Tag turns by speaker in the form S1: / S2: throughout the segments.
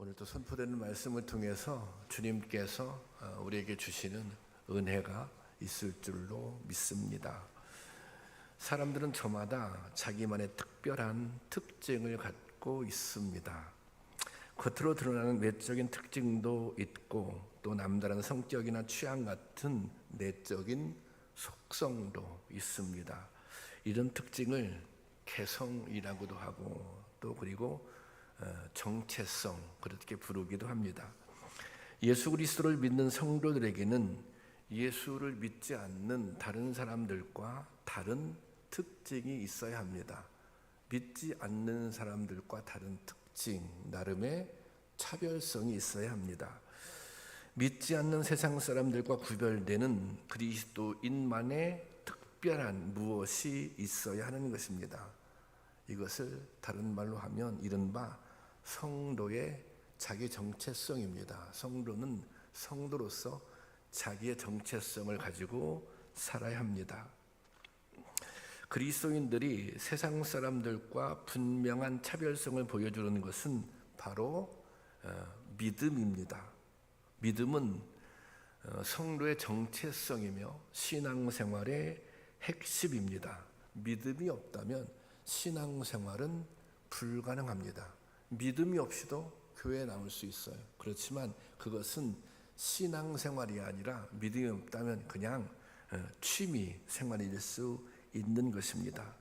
S1: 오늘도 선포되는 말씀을 통해서 주님께서 우리에게 주시는 은혜가 있을 줄로 믿습니다. 사람들은 저마다 자기만의 특별한 특징을 갖고 있습니다. 겉으로 드러나는 외적인 특징도 있고 또 남다른 성격이나 취향 같은 내적인 속성도 있습니다. 이런 특징을 개성이라고도 하고 또 그리고 정체성 그렇게 부르기도 합니다. 예수 그리스도를 믿는 성도들에게는 예수를 믿지 않는 다른 사람들과 다른 특징이 있어야 합니다. 믿지 않는 사람들과 다른 특징, 나름의 차별성이 있어야 합니다. 믿지 않는 세상 사람들과 구별되는 그리스도인만의 특별한 무엇이 있어야 하는 것입니다. 이것을 다른 말로 하면 이른바 성도의 자기 정체성입니다. 성도는 성도로서 자기의 정체성을 가지고 살아야 합니다. 그리스도인들이 세상 사람들과 분명한 차별성을 보여주는 것은 바로 믿음입니다. 믿음은 성도의 정체성이며 신앙생활의 핵심입니다. 믿음이 없다면 신앙생활은 불가능합니다. 믿음이 없이도 교회에 나올 수 있어요. 그렇지만 그것은 신앙생활이 아니라 믿음이 없다면 그냥 취미 생활일 수 있는 것입니다.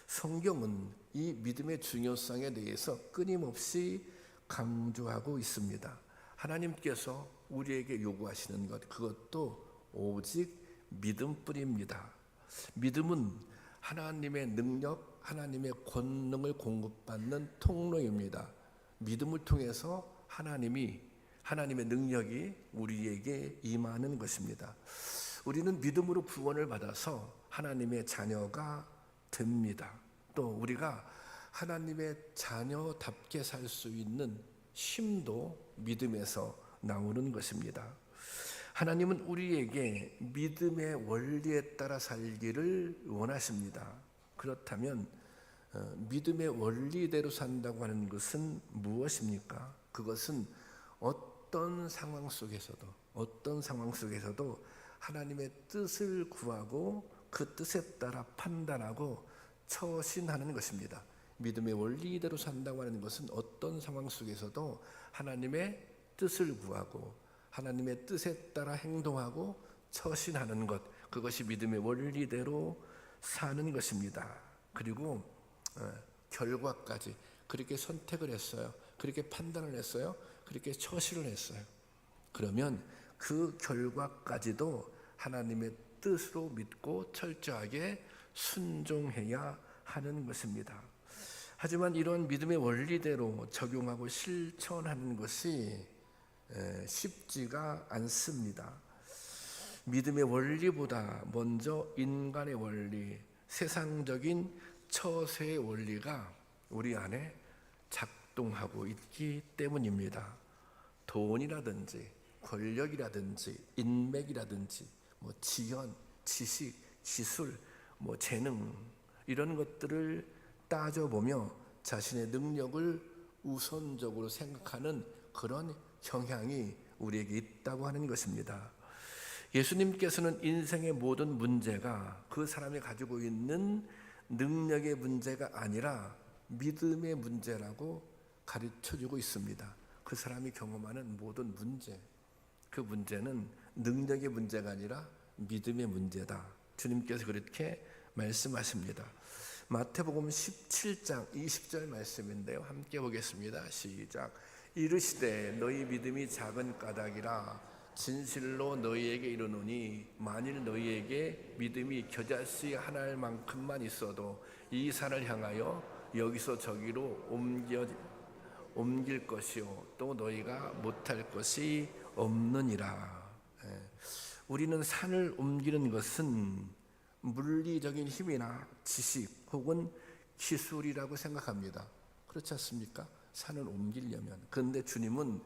S1: 성경은 이 믿음의 중요성에 대해서 끊임없이 강조하고 있습니다. 하나님께서 우리에게 요구하시는 것, 그것도 오직 믿음뿐입니다. 믿음은 하나님의 능력, 하나님의 권능을 공급받는 통로입니다. 믿음을 통해서 하나님의 능력이 우리에게 임하는 것입니다. 우리는 믿음으로 구원을 받아서 하나님의 자녀가 됩니다. 또 우리가 하나님의 자녀답게 살 수 있는 힘도 믿음에서 나오는 것입니다. 하나님은 우리에게 믿음의 원리에 따라 살기를 원하십니다. 그렇다면 믿음의 원리대로 산다고 하는 것은 무엇입니까? 그것은 어떤 상황 속에서도 하나님의 뜻을 구하고 그 뜻에 따라 판단하고 처신하는 것입니다. 믿음의 원리대로 산다고 하는 것은 어떤 상황 속에서도 하나님의 뜻을 구하고 하나님의 뜻에 따라 행동하고 처신하는 것, 그것이 믿음의 원리대로 사는 것입니다. 그리고 결과까지 그렇게 선택을 했어요. 그렇게 판단을 했어요. 그렇게 처신을 했어요. 그러면 그 결과까지도 하나님의 뜻으로 믿고 철저하게 순종해야 하는 것입니다. 하지만 이런 믿음의 원리대로 적용하고 실천하는 것이 쉽지가 않습니다. 믿음의 원리보다 먼저 인간의 원리, 세상적인 처세의 원리가 우리 안에 작동하고 있기 때문입니다. 돈이라든지 권력이라든지 인맥이라든지 지연, 지식, 기술, 재능 이런 것들을 따져보며 자신의 능력을 우선적으로 생각하는 그런 경향이 우리에게 있다고 하는 것입니다. 예수님께서는 인생의 모든 문제가 그 사람이 가지고 있는 능력의 문제가 아니라 믿음의 문제라고 가르쳐주고 있습니다. 그 사람이 경험하는 모든 문제, 그 문제는 능력의 문제가 아니라 믿음의 문제다. 주님께서 그렇게 말씀하십니다. 마태복음 17장 20절 말씀인데요. 함께 보겠습니다. 시작. 이르시되 너희 믿음이 작은 까닭이라 진실로 너희에게 이르노니 만일 너희에게 믿음이 겨자씨 하나일 만큼만 있어도 이 산을 향하여 여기서 저기로 옮길 것이요 또 너희가 못할 것이 없느니라. 우리는 산을 옮기는 것은 물리적인 힘이나 지식 혹은 기술이라고 생각합니다. 그렇지 않습니까? 산을 옮기려면. 그런데 주님은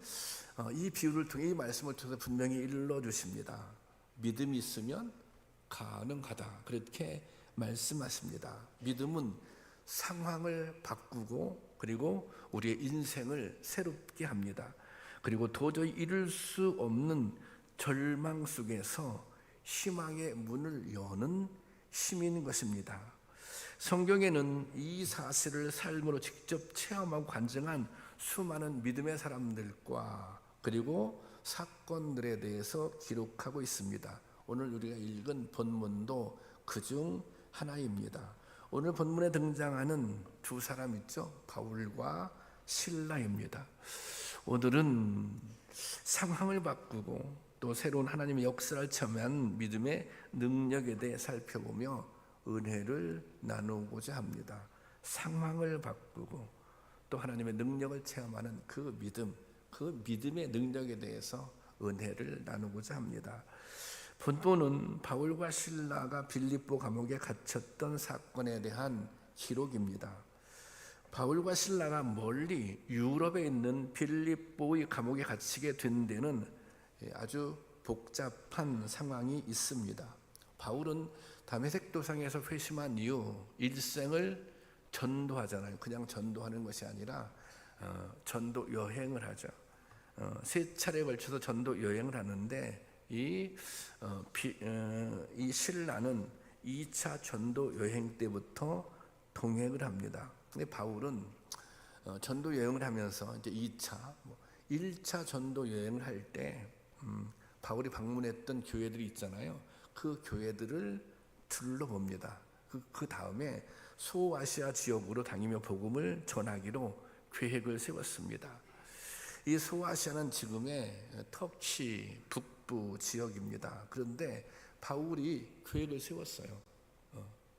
S1: 이 비유를 통해 이 말씀을 통해서 분명히 일러주십니다. 믿음이 있으면 가능하다. 그렇게 말씀하십니다. 믿음은 상황을 바꾸고 그리고 우리의 인생을 새롭게 합니다. 그리고 도저히 이룰 수 없는 절망 속에서 희망의 문을 여는 힘인 것입니다. 성경에는 이 사실을 삶으로 직접 체험하고 간증한 수많은 믿음의 사람들과 그리고 사건들에 대해서 기록하고 있습니다. 오늘 우리가 읽은 본문도 그중 하나입니다. 오늘 본문에 등장하는 두 사람 있죠? 바울과 실라입니다. 오늘은 상황을 바꾸고 또 새로운 하나님의 역사를 체험한 믿음의 능력에 대해 살펴보며 은혜를 나누고자 합니다. 상황을 바꾸고 또 하나님의 능력을 체험하는 그 믿음, 그 믿음의 능력에 대해서 은혜를 나누고자 합니다. 본문은 바울과 실라가 빌립보 감옥에 갇혔던 사건에 대한 기록입니다. 바울과 실라가 멀리 유럽에 있는 빌립보의 감옥에 갇히게 된 데는 아주 복잡한 상황이 있습니다. 바울은 다메섹 도상에서 회심한 이후 일생을 전도하잖아요. 그냥 전도하는 것이 아니라 전도 여행을 하죠. 세 차례에 걸쳐서 전도 여행을 하는데 이 신라는 2차 전도 여행 때부터 동행을 합니다. 근데 바울은 전도 여행을 하면서 이제 2차, 1차 전도 여행을 할 때 바울이 방문했던 교회들이 있잖아요. 그 교회들을 둘러봅니다. 그 다음에 소아시아 지역으로 다니며 복음을 전하기로 계획을 세웠습니다. 이 소아시아는 지금의 터키 북부 지역입니다. 그런데 바울이 계획을 세웠어요.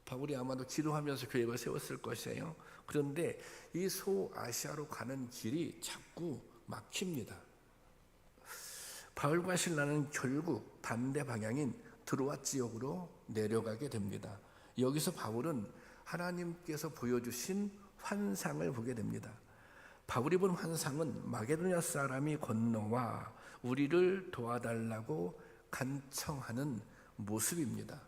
S1: 바울이 아마도 기도하면서 계획을 세웠을 것이에요. 그런데 이 소아시아로 가는 길이 자꾸 막힙니다. 바울과 실라는 결국 반대 방향인 드로아 지역으로 내려가게 됩니다. 여기서 바울은 하나님께서 보여주신 환상을 보게 됩니다. 바울이 본 환상은 마게도냐 사람이 건너와 우리를 도와달라고 간청하는 모습입니다.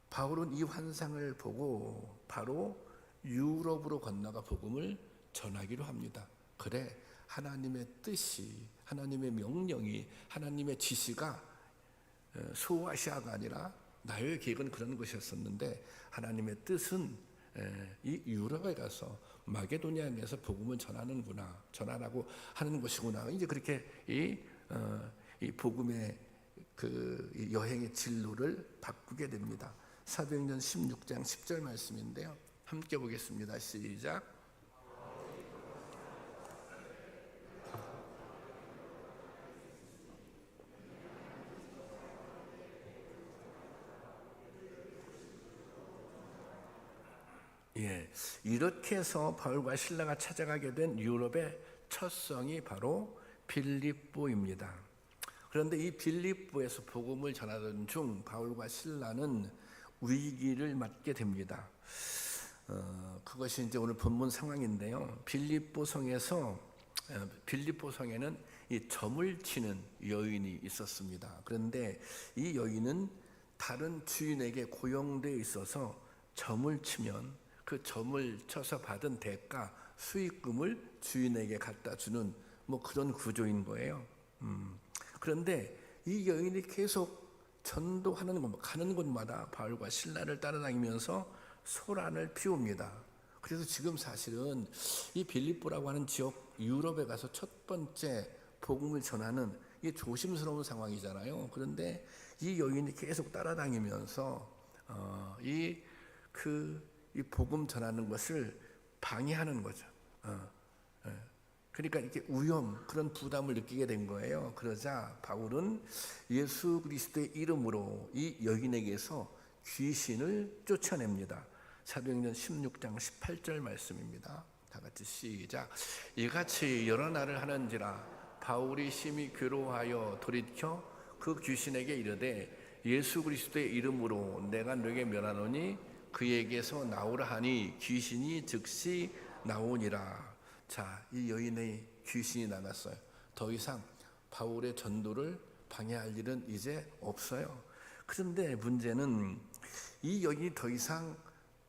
S1: 바울은 이 환상을 보고 바로 유럽으로 건너가 복음을 전하기로 합니다. 그래, 하나님의 뜻이, 하나님의 명령이, 하나님의 지시가 소아시아가 아니라 나의 계획은 그런 것이었었는데 하나님의 뜻은 이 유럽에 가서 마게도니아에서 복음을 전하라고 하는 것이구나. 이제 그렇게 이 복음의 그 여행의 진로를 바꾸게 됩니다. 사도행전 16장 10절 말씀인데요. 함께 보겠습니다. 시작. 이렇게 해서 바울과 실라가 찾아가게 된 유럽의 첫 성이 바로 빌립보입니다. 그런데 이 빌립보에서 복음을 전하던 중 바울과 실라는 위기를 맞게 됩니다. 그것이 이제 오늘 본문 상황인데요. 빌립보 성에는 이 점을 치는 여인이 있었습니다. 그런데 이 여인은 다른 주인에게 고용되어 있어서 점을 치면 그 점을 쳐서 받은 대가 수익금을 주인에게 갖다 주는 그런 구조인 거예요. 그런데 이 여인이 계속 전도하는 곳, 가는 곳마다 바울과 실라를 따라다니면서 소란을 피웁니다. 그래서 지금 사실은 이 빌립보라고 하는 지역 유럽에 가서 첫 번째 복음을 전하는 이 조심스러운 상황이잖아요. 그런데 이 여인이 계속 따라다니면서 이 복음 전하는 것을 방해하는 거죠. 그러니까 이렇게 그런 부담을 느끼게 된 거예요. 그러자 바울은 예수 그리스도의 이름으로 이 여인에게서 귀신을 쫓아냅니다. 사도행전 16장 18절 말씀입니다. 다 같이 시작. 이같이 여러 날을 하는지라 바울이 심히 괴로워하여 돌이켜 그 귀신에게 이르되 예수 그리스도의 이름으로 내가 너에게 멸하노니 그에게서 나오라 하니 귀신이 즉시 나오니라. 자, 이 여인의 귀신이 나갔어요. 더 이상 바울의 전도를 방해할 일은 이제 없어요. 그런데 문제는 이 여인이 더 이상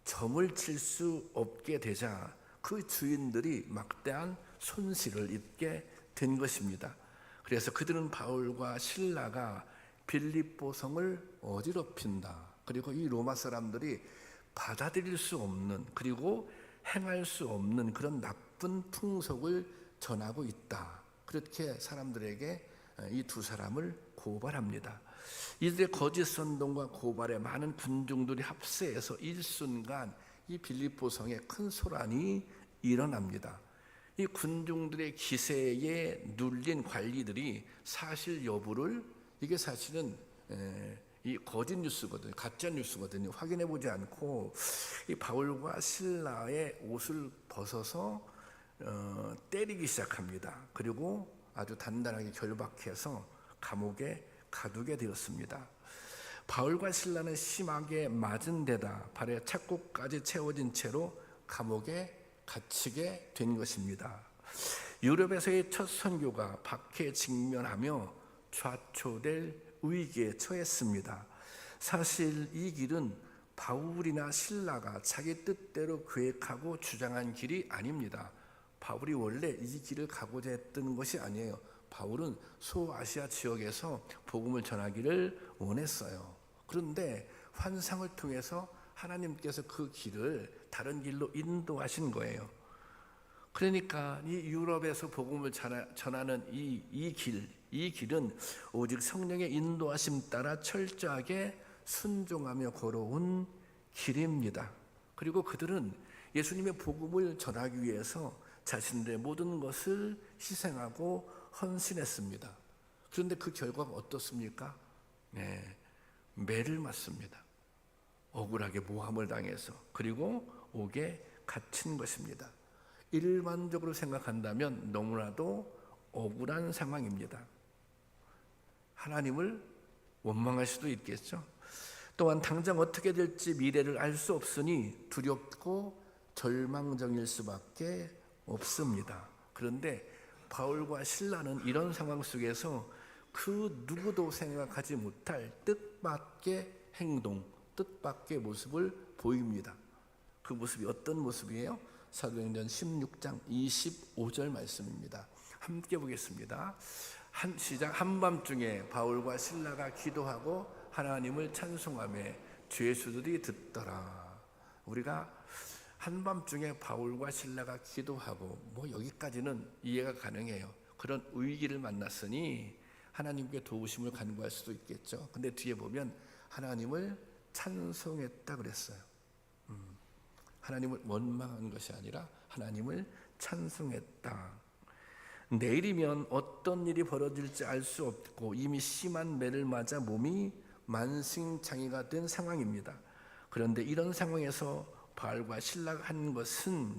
S1: 점을 칠 수 없게 되자 그 주인들이 막대한 손실을 입게 된 것입니다. 그래서 그들은 바울과 실라가 빌립보성을 어지럽힌다. 그리고 이 로마 사람들이 받아들일 수 없는, 그리고 행할 수 없는 그런 나쁜 풍속을 전하고 있다. 그렇게 사람들에게 이 두 사람을 고발합니다. 이들의 거짓 선동과 고발에 많은 군중들이 합세해서 일순간 이 빌립보성에 큰 소란이 일어납니다. 이 군중들의 기세에 눌린 관리들이 사실 여부를, 이게 사실은 이 거짓 뉴스거든요, 가짜 뉴스거든요, 확인해 보지 않고 이 바울과 실라의 옷을 벗어서 때리기 시작합니다. 그리고 아주 단단하게 결박해서 감옥에 가두게 되었습니다. 바울과 실라는 심하게 맞은 데다 발에 착고까지 채워진 채로 감옥에 갇히게 된 것입니다. 유럽에서의 첫 선교가 박해에 직면하며 좌초될 위기에 처했습니다. 사실 이 길은 바울이나 실라가 자기 뜻대로 계획하고 주장한 길이 아닙니다. 바울이 원래 이 길을 가고자 했던 것이 아니에요. 바울은 소아시아 지역에서 복음을 전하기를 원했어요. 그런데 환상을 통해서 하나님께서 그 길을 다른 길로 인도하신 거예요. 그러니까 이 유럽에서 복음을 전하는 이 길은 오직 성령의 인도하심 따라 철저하게 순종하며 걸어온 길입니다. 그리고 그들은 예수님의 복음을 전하기 위해서 자신들의 모든 것을 희생하고 헌신했습니다. 그런데 그 결과가 어떻습니까? 매를 맞습니다. 억울하게 모함을 당해서, 그리고 옥에 갇힌 것입니다. 일반적으로 생각한다면 너무나도 억울한 상황입니다. 하나님을 원망할 수도 있겠죠. 또한 당장 어떻게 될지 미래를 알 수 없으니 두렵고 절망적일 수밖에 없습니다. 그런데 바울과 실라는 이런 상황 속에서 그 누구도 생각하지 못할 뜻밖의 행동, 뜻밖의 모습을 보입니다. 그 모습이 어떤 모습이에요? 사도행전 16장 25절 말씀입니다. 함께 보겠습니다. 시작. 한밤중에 바울과 실라가 기도하고 하나님을 찬송하며 죄수들이 듣더라. 우리가 한밤중에 바울과 실라가 기도하고 여기까지는 이해가 가능해요. 그런 위기를 만났으니 하나님께 도우심을 간구할 수도 있겠죠. 근데 뒤에 보면 하나님을 찬송했다 그랬어요. 하나님을 원망한 것이 아니라 하나님을 찬송했다. 내일이면 어떤 일이 벌어질지 알 수 없고 이미 심한 매를 맞아 몸이 만신창이가 된 상황입니다. 그런데 이런 상황에서 바울과 실라가 한 것은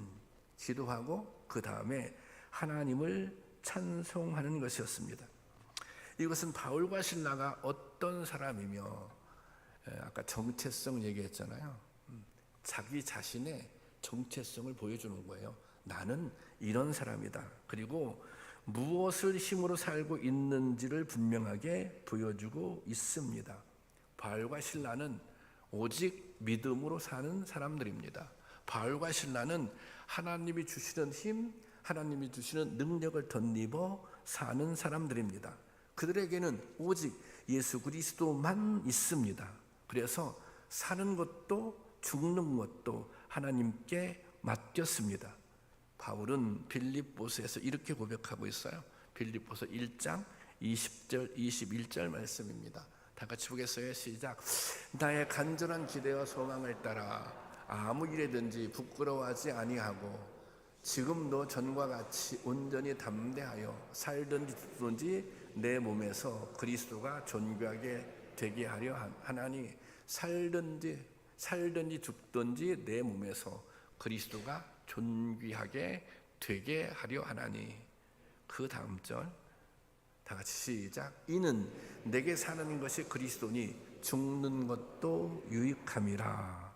S1: 기도하고 그 다음에 하나님을 찬송하는 것이었습니다. 이것은 바울과 실라가 어떤 사람이며, 아까 정체성 얘기했잖아요. 자기 자신의 정체성을 보여주는 거예요. 나는 이런 사람이다. 그리고 무엇을 힘으로 살고 있는지를 분명하게 보여주고 있습니다. 바울과 실라는 오직 믿음으로 사는 사람들입니다. 바울과 실라는 하나님이 주시는 힘, 하나님이 주시는 능력을 덧입어 사는 사람들입니다. 그들에게는 오직 예수 그리스도만 있습니다. 그래서 사는 것도 죽는 것도 하나님께 맡겼습니다. 바울은 빌립보서에서 이렇게 고백하고 있어요. 빌립보서 1장 20절 21절 말씀입니다. 다 같이 보겠어요. 시작. 나의 간절한 기대와 소망을 따라 아무 일에든지 부끄러워하지 아니하고 지금도 전과 같이 온전히 담대하여 살든지 죽든지 내 몸에서 그리스도가 존귀하게 되게 하려 하나니 살든지 죽든지 내 몸에서 그리스도가 존귀하게 되게 하려 하나니. 그 다음 절 다 같이 시작. 이는 내게 사는 것이 그리스도니 죽는 것도 유익함이라.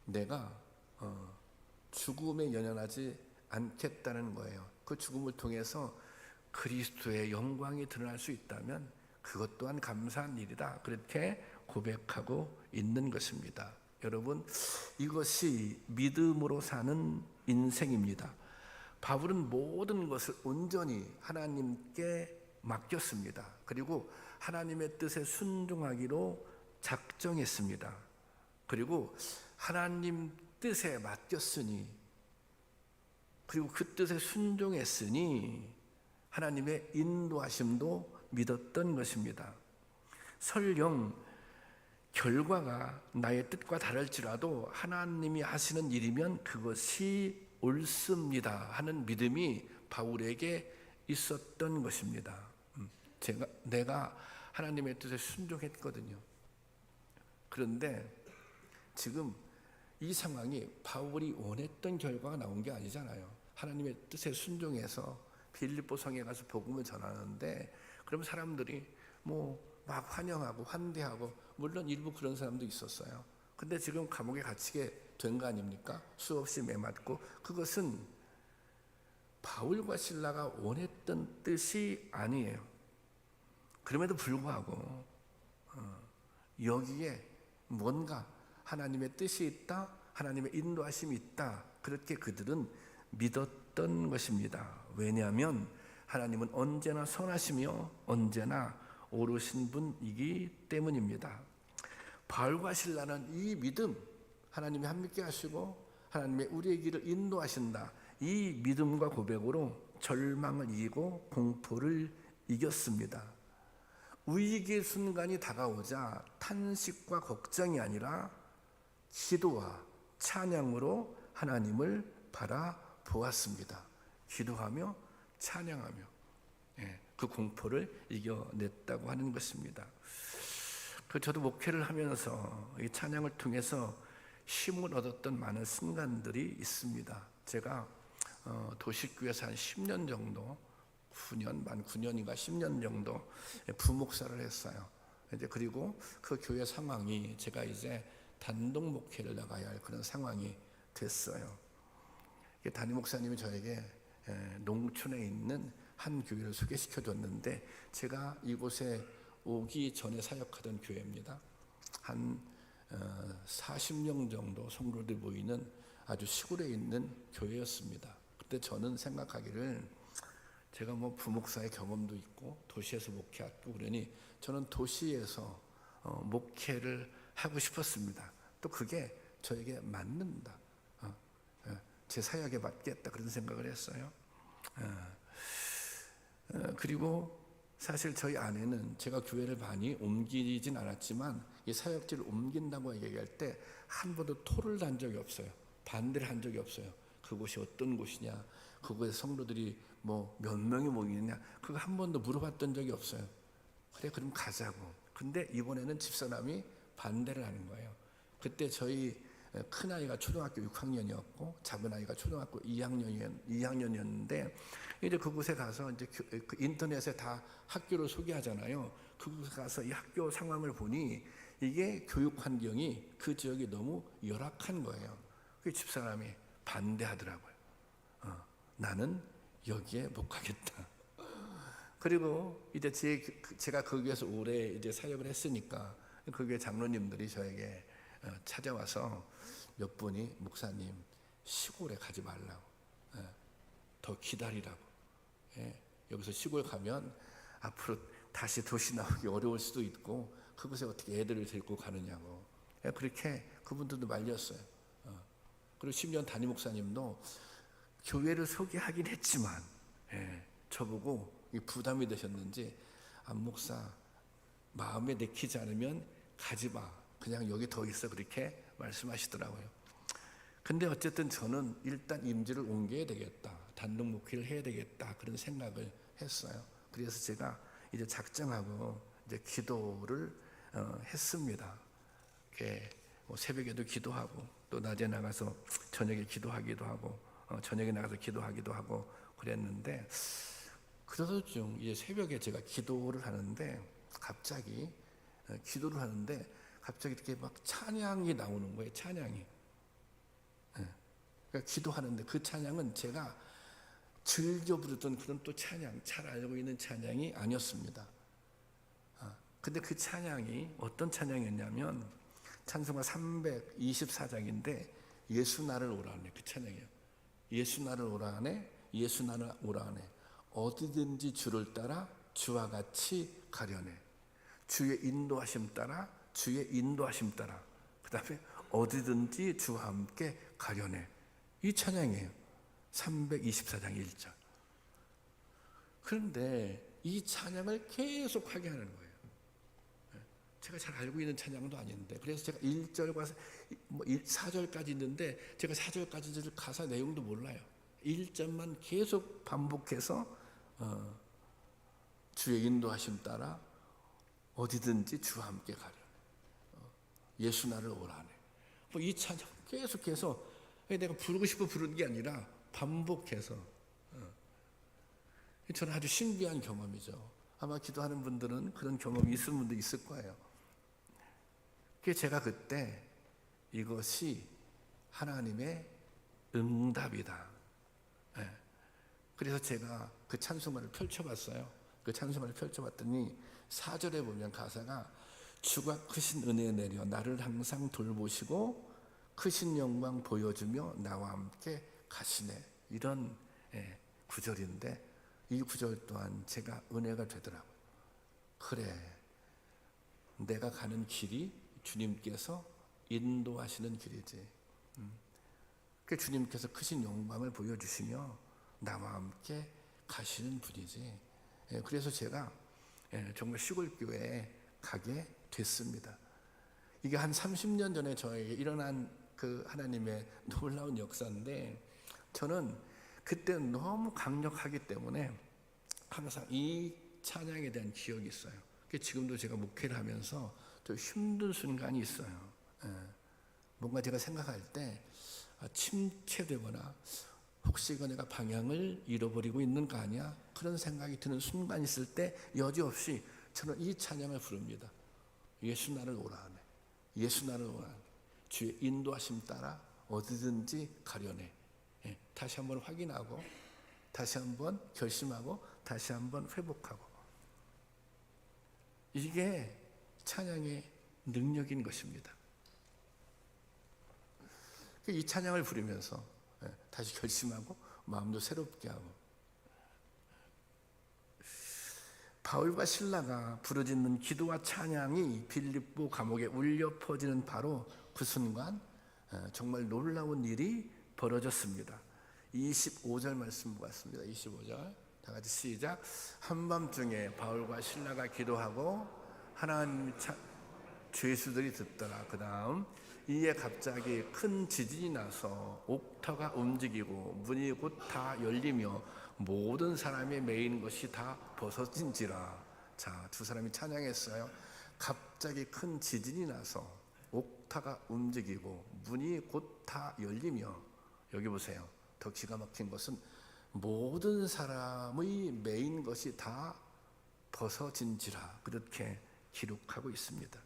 S1: 내가 죽음에 연연하지 않겠다는 거예요. 그 죽음을 통해서 그리스도의 영광이 드러날 수 있다면 그것 또한 감사한 일이다. 그렇게 고백하고 있는 것입니다. 여러분, 이것이 믿음으로 사는 인생입니다. 바울은 모든 것을 온전히 하나님께 맡겼습니다. 그리고 하나님의 뜻에 순종하기로 작정했습니다. 그리고 하나님 뜻에 맡겼으니, 그리고 그 뜻에 순종했으니 하나님의 인도하심도 믿었던 것입니다. 설령 결과가 나의 뜻과 다를지라도 하나님이 하시는 일이면 그것이 옳습니다 하는 믿음이 바울에게 있었던 것입니다. 내가 하나님의 뜻에 순종했거든요. 그런데 지금 이 상황이 바울이 원했던 결과가 나온 게 아니잖아요. 하나님의 뜻에 순종해서 빌립보 성에 가서 복음을 전하는데, 그럼 사람들이 막 환영하고 환대하고, 물론 일부 그런 사람도 있었어요. 근데 지금 감옥에 갇히게 된 거 아닙니까? 수없이 매맞고. 그것은 바울과 실라가 원했던 뜻이 아니에요. 그럼에도 불구하고 여기에 뭔가 하나님의 뜻이 있다, 하나님의 인도하심이 있다, 그렇게 그들은 믿었던 것입니다. 왜냐하면 하나님은 언제나 선하시며 언제나 오르신 분이기 때문입니다. 바울과 실라는 이 믿음, 하나님이 함께 하시고 하나님의 우리의 길을 인도하신다, 이 믿음과 고백으로 절망을 이기고 공포를 이겼습니다. 위기의 순간이 다가오자 탄식과 걱정이 아니라 기도와 찬양으로 하나님을 바라보았습니다. 기도하며 찬양하며 그 공포를 이겨냈다고 하는 것입니다. 저도 목회를 하면서 이 찬양을 통해서 힘을 얻었던 많은 순간들이 있습니다. 제가 도시교회에서 한 10년 정도, 만 9년인가 10년 정도 부목사를 했어요. 그리고 그 교회 상황이 제가 이제 단독 목회를 나가야 할 그런 상황이 됐어요. 담임 목사님이 저에게 농촌에 있는 한 교회를 소개시켜 줬는데, 제가 이곳에 오기 전에 사역하던 교회입니다. 한 40명 정도 성도들 모이는 아주 시골에 있는 교회였습니다. 그때 저는 생각하기를, 제가 부목사의 경험도 있고 도시에서 목회했고 그러니 저는 도시에서 목회를 하고 싶었습니다. 또 그게 저에게 맞는다, 제 사역에 맞겠다, 그런 생각을 했어요. 그리고 사실 저희 아내는 제가 교회를 많이 옮기진 않았지만 이 사역지를 옮긴다고 얘기할 때 한 번도 토를 단 적이 없어요. 반대를 한 적이 없어요. 그곳이 어떤 곳이냐, 그곳에 성도들이 몇 명이 모이느냐, 그거 한 번도 물어봤던 적이 없어요. 그래, 그럼 가자고. 근데 이번에는 집사람이 반대를 하는 거예요. 그때 저희 큰아이가 초등학교 6학년이었고 작은아이가 초등학교 2학년이었는데 이제 그곳에 가서 이제 그 인터넷에 다 학교를 소개하잖아요. 그곳에 가서 이 학교 상황을 보니 이게 교육 환경이 그 지역이 너무 열악한 거예요. 그 집사람이 반대하더라고요. 나는 여기에 못 가겠다. 그리고 이제 제가 거기에서 오래 이제 사역을 했으니까 거기에 장로님들이 저에게 찾아와서 몇 분이, 목사님 시골에 가지 말라고, 더 기다리라고, 여기서 시골 가면 앞으로 다시 도시 나오기 어려울 수도 있고 그곳에 어떻게 애들을 데리고 가느냐고, 그렇게 그분들도 말렸어요. 그리고 10년 담임 목사님도 교회를 소개하긴 했지만 저보고 부담이 되셨는지, 안 목사 마음에 내키지 않으면 가지 마, 그냥 여기 더 있어, 그렇게 말씀하시더라고요. 근데 어쨌든 저는 일단 임지를 옮겨야 되겠다, 단독 목회를 해야 되겠다, 그런 생각을 했어요. 그래서 제가 이제 작정하고 이제 기도를 했습니다. 새벽에도 기도하고 또 낮에 나가서 저녁에 기도하기도 하고 저녁에 나가서 기도하기도 하고 그랬는데, 그러던 중 이제 새벽에 제가 기도를 하는데 갑자기 이렇게 막 찬양이 나오는 거예요. 찬양이. 그러니까 기도하는데 그 찬양은 제가 즐겨 부르던 그런 또 찬양, 잘 알고 있는 찬양이 아니었습니다. 근데 그 찬양이 어떤 찬양이었냐면, 찬송가 324장인데 예수 나를 오라 하네. 그 찬양이에요. 예수 나를 오라 하네. 예수 나를 오라 하네. 어디든지 주를 따라 주와 같이 가려네. 주의 인도하심 따라 주의 인도하심 따라. 그 다음에 어디든지 주와 함께 가려네. 이 찬양이에요. 324장 1절. 그런데 이 찬양을 계속 하게 하는 거예요. 제가 잘 알고 있는 찬양도 아닌데, 그래서 제가 1절과 4절까지 있는데 제가 4절까지 가사 내용도 몰라요. 1절만 계속 반복해서 주의 인도하심 따라 어디든지 주와 함께 가려. 예수 나를 오라네. 이 찬양 계속해서 내가 부르고 싶어 부르는 게 아니라 반복해서. 저는 아주 신기한 경험이죠. 아마 기도하는 분들은 그런 경험이 있을 분도 있을 거예요. 제가 그때 이것이 하나님의 응답이다. 그래서 제가 그 찬송가를 펼쳐봤어요. 그 찬송가를 펼쳐봤더니 4절에 보면 가사가 주가 크신 은혜 내려 나를 항상 돌보시고 크신 영광 보여주며 나와 함께 가시네. 이런 구절인데 이 구절 또한 제가 은혜가 되더라고요. 그래, 내가 가는 길이 주님께서 인도하시는 길이지. 그 주님께서 크신 영광을 보여주시며 나와 함께 가시는 분이지. 그래서 제가 정말 시골 교회에 가게 됐습니다. 이게 한 30년 전에 저에게 일어난 그 하나님의 놀라운 역사인데, 저는 그때 너무 강력하기 때문에 항상 이 찬양에 대한 기억이 있어요. 지금도 제가 목회를 하면서 좀 힘든 순간이 있어요. 뭔가 제가 생각할 때 침체되거나 혹시 이거 내가 방향을 잃어버리고 있는 거 아니야? 그런 생각이 드는 순간이 있을 때 여지없이 저는 이 찬양을 부릅니다. 예수 나를 오라 하네. 예수 나를 오라 하네. 주의 인도하심 따라 어디든지 가려네. 다시 한번 확인하고 다시 한번 결심하고 다시 한번 회복하고. 이게 찬양의 능력인 것입니다. 이 찬양을 부르면서 다시 결심하고 마음도 새롭게 하고. 바울과 실라가 부르짖는 기도와 찬양이 빌립보 감옥에 울려 퍼지는 바로 그 순간 정말 놀라운 일이 벌어졌습니다. 25절 말씀 보았습니다. 25절 다 같이 시작. 한밤중에 바울과 실라가 기도하고 하나님 죄수들이 듣더라. 그 다음 이에 갑자기 큰 지진이 나서 옥터가 움직이고 문이 곧 다 열리며 모든 사람이 매인 것이 다 벗어진지라. 자, 두 사람이 찬양했어요. 갑자기 큰 지진이 나서 옥터가 움직이고 문이 곧 다 열리며, 여기 보세요. 더 기가 막힌 것은 모든 사람의 매인 것이 다 벗어진지라. 그렇게 기록하고 있습니다.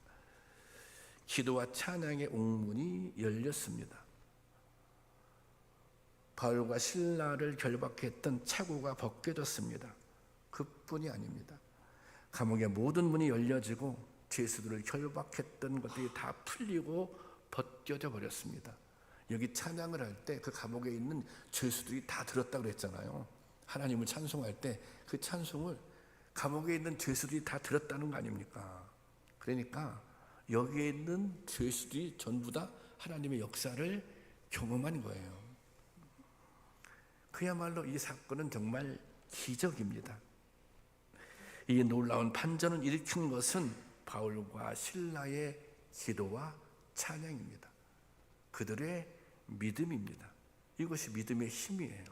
S1: 기도와 찬양의 옥문이 열렸습니다. 바울과 실라를 결박했던 차고가 벗겨졌습니다. 그뿐이 아닙니다. 감옥의 모든 문이 열려지고 죄수들을 결박했던 것들이 다 풀리고 벗겨져 버렸습니다. 여기 찬양을 할 때 그 감옥에 있는 죄수들이 다 들었다고 그랬잖아요. 하나님을 찬송할 때 그 찬송을 감옥에 있는 죄수들이 다 들었다는 거 아닙니까? 그러니까 여기에 있는 죄수들이 전부 다 하나님의 역사를 경험한 거예요. 그야말로 이 사건은 정말 기적입니다. 이 놀라운 반전을 일으킨 것은 바울과 실라의 기도와 찬양입니다. 그들의 믿음입니다. 이것이 믿음의 힘이에요.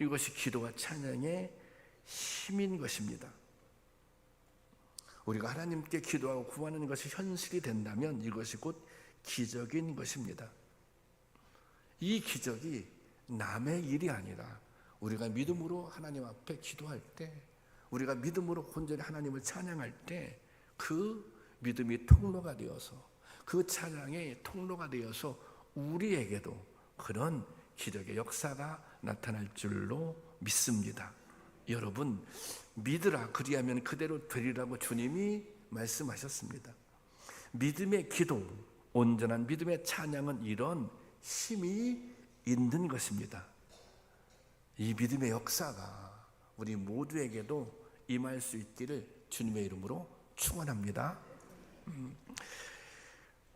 S1: 이것이 기도와 찬양의 힘인 것입니다. 우리가 하나님께 기도하고 구하는 것이 현실이 된다면 이것이 곧 기적인 것입니다. 이 기적이 남의 일이 아니라 우리가 믿음으로 하나님 앞에 기도할 때, 우리가 믿음으로 온전히 하나님을 찬양할 때 그 믿음이 통로가 되어서, 그 찬양의 통로가 되어서 우리에게도 그런 기적의 역사가 나타날 줄로 믿습니다. 여러분, 믿으라 그리하면 그대로 되리라고 주님이 말씀하셨습니다. 믿음의 기도, 온전한 믿음의 찬양은 이런 힘이 있는 것입니다. 이 믿음의 역사가 우리 모두에게도 임할 수 있기를 주님의 이름으로 축원합니다.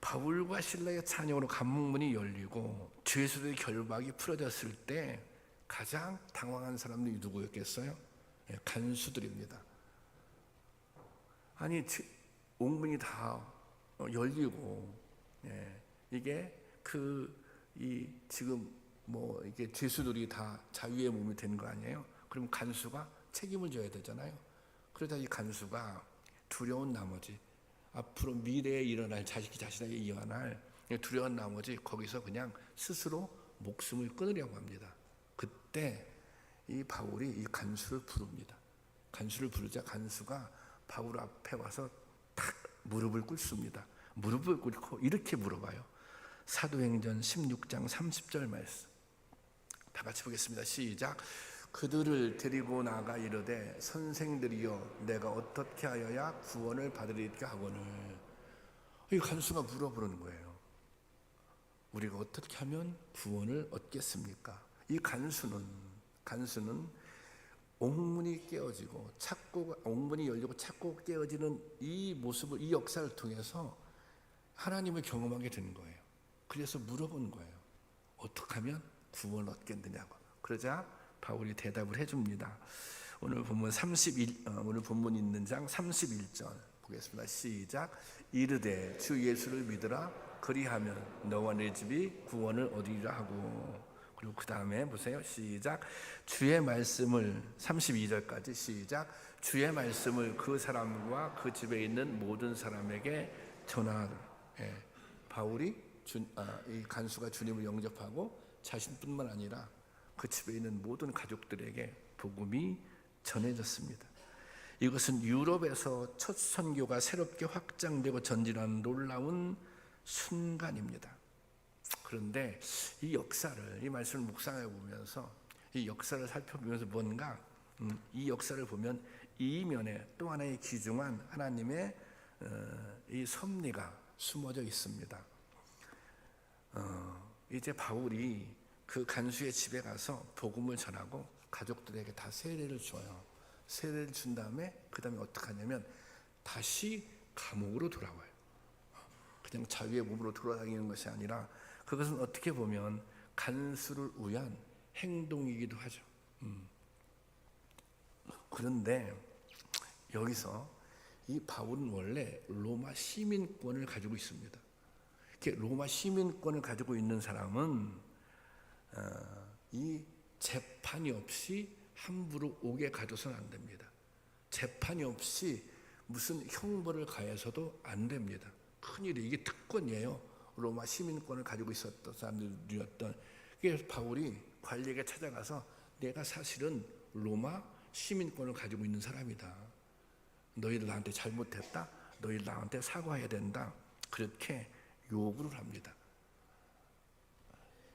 S1: 바울과 실라의 찬양으로 감문이 열리고 죄수들의 결박이 풀어졌을 때 가장 당황한 사람들이 누구였겠어요? 간수들입니다. 아니 옥문이 다 열리고 이게 지금 이게 죄수들이 다 자유의 몸이 된 거 아니에요? 그럼 간수가 책임을 져야 되잖아요. 그러다 이 간수가 두려운 나머지 앞으로 미래에 일어날 자신에게 일어날 두려운 나머지 거기서 그냥 스스로 목숨을 끊으려고 합니다. 그때 이 바울이 이 간수를 부릅니다. 간수를 부르자 간수가 바울 앞에 와서 탁 무릎을 꿇습니다. 무릎을 꿇고 이렇게 물어봐요. 사도행전 16장 30절 말씀 다 같이 보겠습니다. 시작. 그들을 데리고 나가 이르되 선생들이여 내가 어떻게 하여야 구원을 받으리까 하거늘. 이 간수가 물어보는 거예요. 우리가 어떻게 하면 구원을 얻겠습니까? 이 간수는 옥문이 깨어지고 옥문이 열리고 찾고 깨어지는 이 모습을, 이 역사를 통해서 하나님을 경험하게 되는 거예요. 그래서 물어본 거예요. 어떻게 하면 구원을 얻겠느냐고. 그러자 바울이 대답을 해줍니다. 오늘 본문 있는 장 31절 보겠습니다. 시작. 이르되 주 예수를 믿으라 그리하면 너와 네 집이 구원을 얻으리라 하고. 그리고 그 다음에 보세요. 시작. 주의 말씀을 32절까지 시작. 주의 말씀을 그 사람과 그 집에 있는 모든 사람에게 전하라. 바울이 이 간수가 주님을 영접하고 자신뿐만 아니라 그 집에 있는 모든 가족들에게 복음이 전해졌습니다. 이것은 유럽에서 첫 선교가 새롭게 확장되고 전진하는 놀라운 순간입니다. 그런데 이 역사를, 이 말씀을 묵상해 보면서 이 역사를 살펴보면서 뭔가 이 역사를 보면 이면에 또 하나의 귀중한 하나님의 이 섭리가 숨어져 있습니다. 이제 바울이 그 간수의 집에 가서 복음을 전하고 가족들에게 다 세례를 줘요. 세례를 준 다음에 그 다음에 어떻게 하냐면 다시 감옥으로 돌아와요. 그냥 자유의 몸으로 돌아다니는 것이 아니라 그것은 어떻게 보면 간수를 위한 행동이기도 하죠. 그런데 여기서 이 바울은 원래 로마 시민권을 가지고 있습니다. 로마 시민권을 가지고 있는 사람은 이 재판이 없이 함부로 옥에 가둬서는 안 됩니다. 재판이 없이 무슨 형벌을 가해서도 안 됩니다. 큰일이 이게 특권이에요. 로마 시민권을 가지고 있었던 사람들이었던. 그래서 바울이 관리에게 찾아가서 내가 사실은 로마 시민권을 가지고 있는 사람이다. 너희들 나한테 잘못했다. 너희들 나한테 사과해야 된다. 그렇게 요구를 합니다.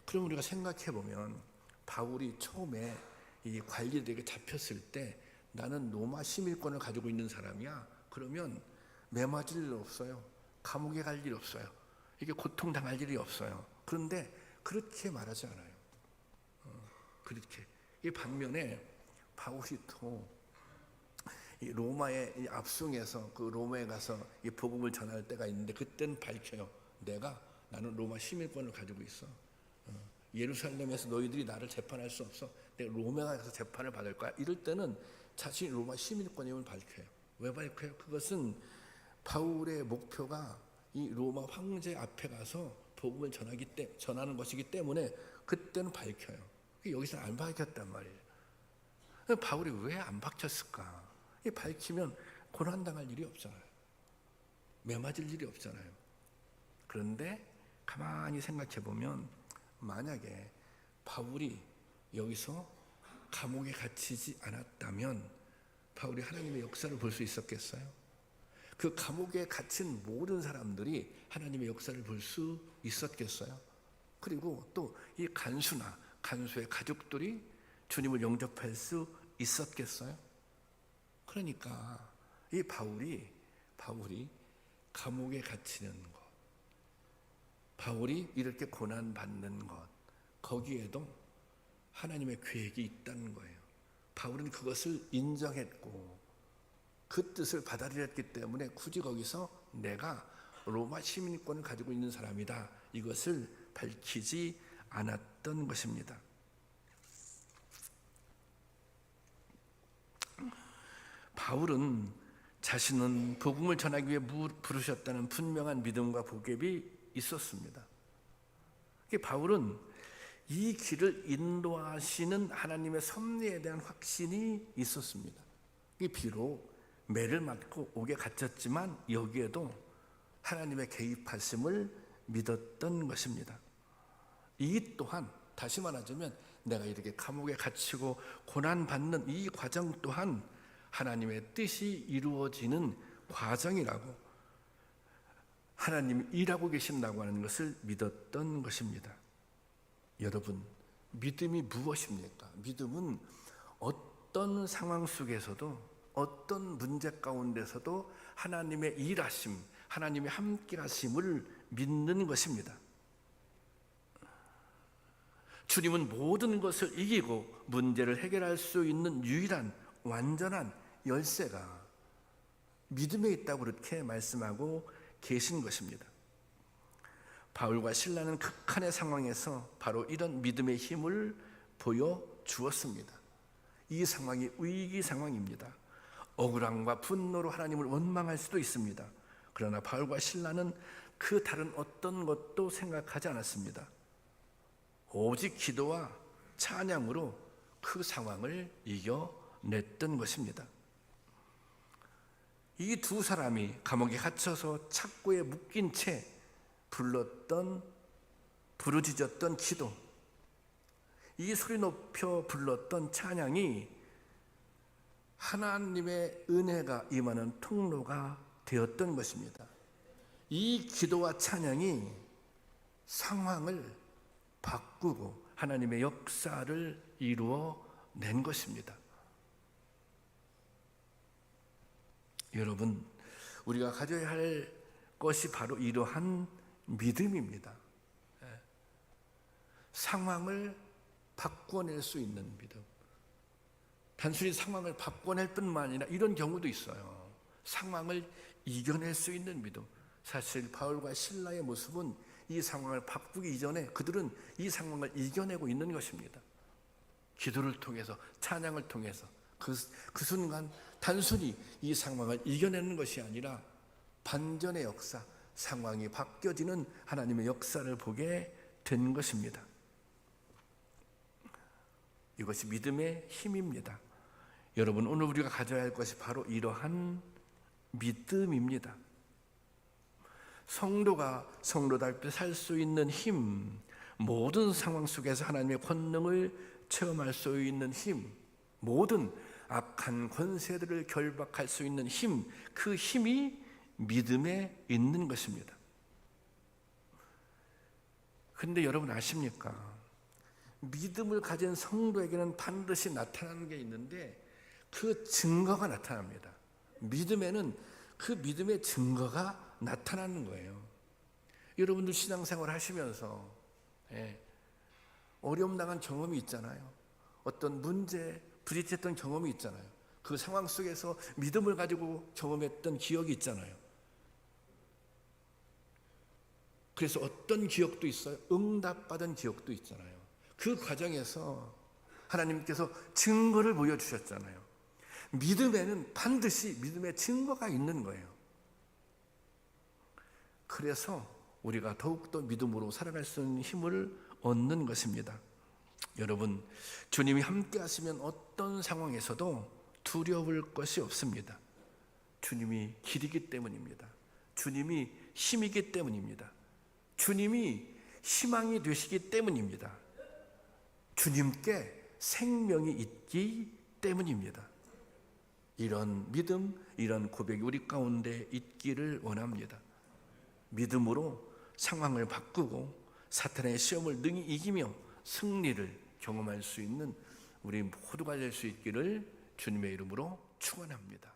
S1: 그럼 우리가 생각해 보면 바울이 처음에 이 관리들에게 잡혔을 때 나는 로마 시민권을 가지고 있는 사람이야. 그러면 매 맞을 일 없어요. 감옥에 갈 일 없어요. 이게 고통당할 일이 없어요. 그런데 그렇게 말하지 않아요. 그렇게. 이 반면에 바울이 또 이 로마의 이 압송에서 그 로마에 가서 이 복음을 전할 때가 있는데 그때는 밝혀요. 나는 로마 시민권을 가지고 있어. 예루살렘에서 너희들이 나를 재판할 수 없어. 내가 로마에 가서 재판을 받을 거야. 이럴 때는 자신이 로마 시민권임을 밝혀요. 왜 밝혀요? 그것은 바울의 목표가 이 로마 황제 앞에 가서 복음을 전하는 것이기 때문에 그때는 밝혀요. 여기서 안 밝혔단 말이에요. 바울이 왜 안 밝혔을까? 밝히면 고난당할 일이 없잖아요. 매맞을 일이 없잖아요. 그런데 가만히 생각해 보면 만약에 바울이 여기서 감옥에 갇히지 않았다면 바울이 하나님의 역사를 볼 수 있었겠어요? 그 감옥에 갇힌 모든 사람들이 하나님의 역사를 볼 수 있었겠어요? 그리고 또 이 간수의 가족들이 주님을 영접할 수 있었겠어요? 그러니까 이 바울이 감옥에 갇히는 것, 바울이 이렇게 고난받는 것, 거기에도 하나님의 계획이 있다는 거예요. 바울은 그것을 인정했고 그 뜻을 받아들였기 때문에 굳이 거기서 내가 로마 시민권을 가지고 있는 사람이다, 이것을 밝히지 않았던 것입니다. 바울은 자신은 복음을 전하기 위해 부르셨다는 분명한 믿음과 보ገብ이 있었습니다. 바울은 이 길을 인도하시는 하나님의 섭리에 대한 확신이 있었습니다. 비록 매를 맞고 옥에 갇혔지만 여기에도 하나님의 개입하심을 믿었던 것입니다. 이 또한 다시 말하자면 내가 이렇게 감옥에 갇히고 고난받는 이 과정 또한 하나님의 뜻이 이루어지는 과정이라고, 하나님이 일하고 계신다고 하는 것을 믿었던 것입니다. 여러분, 믿음이 무엇입니까? 믿음은 어떤 상황 속에서도, 어떤 문제 가운데서도 하나님의 일하심, 하나님의 함께하심을 믿는 것입니다. 주님은 모든 것을 이기고 문제를 해결할 수 있는 유일한 완전한 열쇠가 믿음에 있다고 그렇게 말씀하고 계신 것입니다. 바울과 실라는 극한의 상황에서 바로 이런 믿음의 힘을 보여주었습니다. 이 상황이 위기 상황입니다. 억울함과 분노로 하나님을 원망할 수도 있습니다. 그러나 바울과 실라는 그 다른 어떤 것도 생각하지 않았습니다. 오직 기도와 찬양으로 그 상황을 이겨냈던 것입니다. 이 두 사람이 감옥에 갇혀서 착고에 묶인 채 부르짖었던 기도, 이 소리 높여 불렀던 찬양이 하나님의 은혜가 임하는 통로가 되었던 것입니다. 이 기도와 찬양이 상황을 바꾸고 하나님의 역사를 이루어낸 것입니다. 여러분, 우리가 가져야 할 것이 바로 이러한 믿음입니다. 상황을 바꿔낼 수 있는 믿음. 단순히 상황을 바꿔낼 뿐만 아니라 이런 경우도 있어요. 상황을 이겨낼 수 있는 믿음. 사실 바울과 실라의 모습은 이 상황을 바꾸기 이전에 그들은 이 상황을 이겨내고 있는 것입니다. 기도를 통해서, 찬양을 통해서 그 순간 단순히 이 상황을 이겨내는 것이 아니라 반전의 역사, 상황이 바뀌어지는 하나님의 역사를 보게 된 것입니다. 이것이 믿음의 힘입니다. 여러분, 오늘 우리가 가져야 할 것이 바로 이러한 믿음입니다. 성도가 성도답게 살 수 있는 힘, 모든 상황 속에서 하나님의 권능을 체험할 수 있는 힘, 모든 악한 권세들을 결박할 수 있는 힘, 그 힘이 믿음에 있는 것입니다. 그런데 여러분 아십니까? 믿음을 가진 성도에게는 반드시 나타나는 게 있는데 그 증거가 나타납니다. 믿음에는 그 믿음의 증거가 나타나는 거예요. 여러분들 신앙생활 하시면서 어려움 당한 경험이 있잖아요. 어떤 문제 부딪혔던 경험이 있잖아요. 그 상황 속에서 믿음을 가지고 경험했던 기억이 있잖아요. 그래서 어떤 기억도 있어요. 응답받은 기억도 있잖아요. 그 과정에서 하나님께서 증거를 보여주셨잖아요. 믿음에는 반드시 믿음의 증거가 있는 거예요. 그래서 우리가 더욱더 믿음으로 살아갈 수 있는 힘을 얻는 것입니다. 여러분, 주님이 함께 하시면 어떤 상황에서도 두려울 것이 없습니다. 주님이 길이기 때문입니다. 주님이 힘이기 때문입니다. 주님이 희망이 되시기 때문입니다. 주님께 생명이 있기 때문입니다. 이런 믿음, 이런 고백이 우리 가운데 있기를 원합니다. 믿음으로 상황을 바꾸고 사탄의 시험을 능히 이기며 승리를 경험할 수 있는 우리 모두가 될 수 있기를 주님의 이름으로 축원합니다.